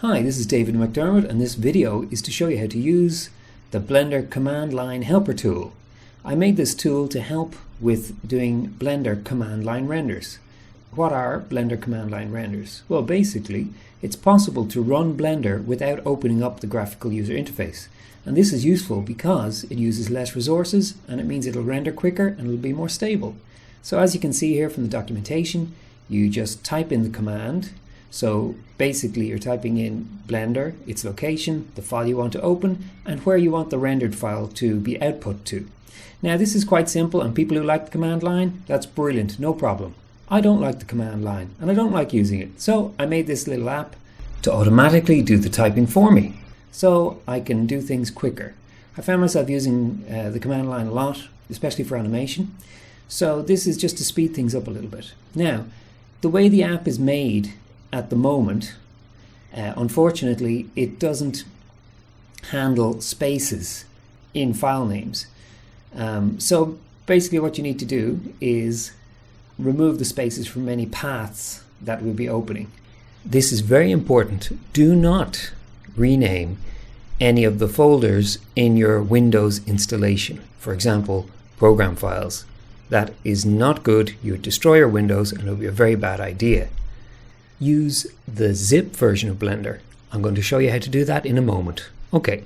Hi, this is David McDermott, and this video is to show you how to use the Blender Command Line Helper tool. I made this tool to help with doing Blender command line renders. What are Blender command line renders? Well, basically, it's possible to run Blender without opening up the graphical user interface. And this is useful because it uses less resources and it means it'll render quicker and it'll be more stable. So as you can see here from the documentation, you just type in the command. So basically you're typing in Blender, its location, the file you want to open, and where you want the rendered file to be output to. Now this is quite simple, and people who like the command line, that's brilliant, no problem. I don't like the command line and I don't like using it, so I made this little app to automatically do the typing for me so I can do things quicker. I found myself using the command line a lot, especially for animation, so this is just to speed things up a little bit. Now the way the app is made at the moment, unfortunately, it doesn't handle spaces in file names. So basically what you need to do is remove the spaces from any paths that we'll be opening. This is very important. Do not rename any of the folders in your Windows installation. For example, program files. That is not good. You would destroy your Windows and it would be a very bad idea. Use the zip version of Blender. I'm going to show you how to do that in a moment. Okay,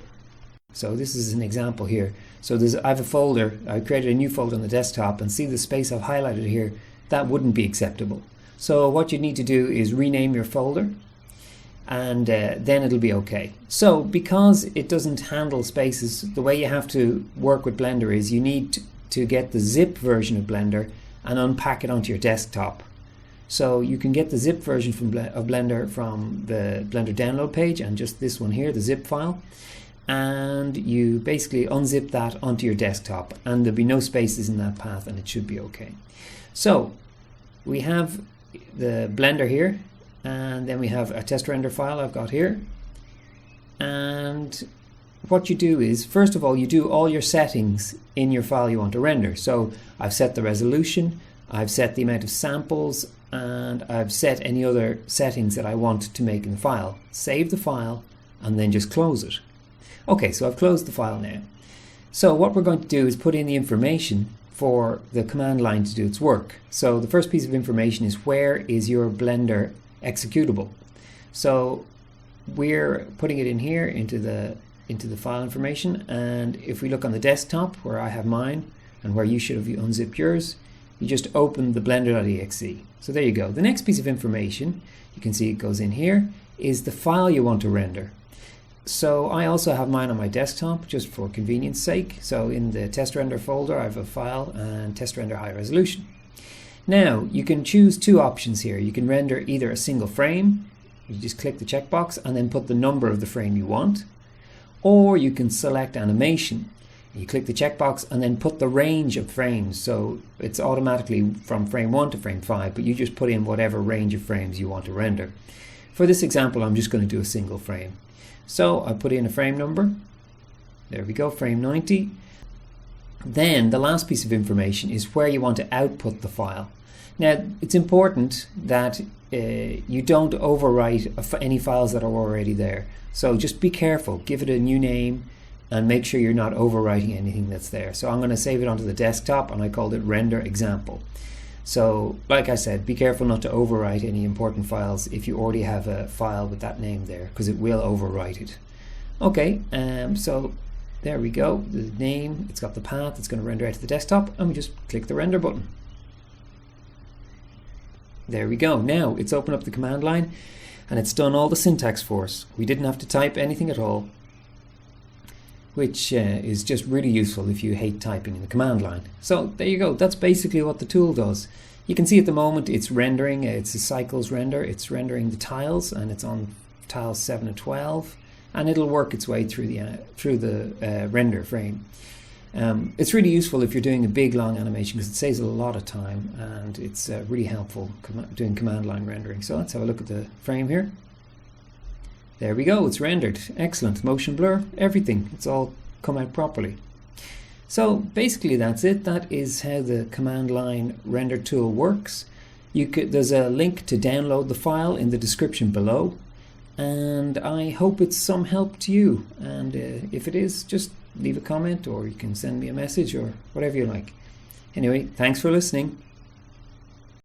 so this is an example here. So I have a folder, I created a new folder on the desktop, and see the space I've highlighted here, that wouldn't be acceptable. So what you need to do is rename your folder, and then it'll be okay. So because it doesn't handle spaces, the way you have to work with Blender is you need to get the zip version of Blender and unpack it onto your desktop. So you can get the zip version of Blender from the Blender download page, and just this one here, the zip file, and you basically unzip that onto your desktop and there'll be no spaces in that path and it should be okay. So we have the Blender here, and then we have a test render file I've got here, and what you do is, first of all, you do all your settings in your file you want to render. So I've set the resolution, I've set the amount of samples, and I've set any other settings that I want to make in the file. Save the file and then just close it. Okay, so I've closed the file now. So what we're going to do is put in the information for the command line to do its work. So the first piece of information is, where is your Blender executable? So we're putting it in here into the file information, and if we look on the desktop where I have mine and where you should have unzipped yours, you just open the blender.exe. So there you go. The next piece of information, you can see it goes in here, is the file you want to render. So I also have mine on my desktop just for convenience sake. So in the test render folder I have a file and test render high resolution. Now you can choose two options here. You can render either a single frame, you just click the checkbox and then put the number of the frame you want, or you can select animation. You click the checkbox and then put the range of frames, so it's automatically from frame 1 to frame 5, but you just put in whatever range of frames you want to render. For this example, I'm just going to do a single frame. So I put in a frame number. There we go, frame 90. Then the last piece of information is where you want to output the file. Now it's important that you don't overwrite any files that are already there. So just be careful, give it a new name, and make sure you're not overwriting anything that's there. So I'm going to save it onto the desktop, and I called it render example. So like I said, be careful not to overwrite any important files if you already have a file with that name there, because it will overwrite it. Okay, so there we go, the name, it's got the path, it's going to render out to the desktop, and we just click the render button. There we go. Now it's opened up the command line and it's done all the syntax for us. We didn't have to type anything at all, which is just really useful if you hate typing in the command line. So there you go, that's basically what the tool does. You can see at the moment it's rendering, it's a cycles render, it's rendering the tiles, and it's on tiles 7 and 12, and it'll work its way through the render frame. It's really useful if you're doing a big long animation because it saves a lot of time, and it's really helpful doing command line rendering. So let's have a look at the frame here. There we go, it's rendered. Excellent. Motion blur, everything. It's all come out properly. So basically that's it. That is how the command line render tool works. There's a link to download the file in the description below. and I hope it's some help to you. And if it is, just leave a comment, or you can send me a message, or whatever you like. Anyway, thanks for listening.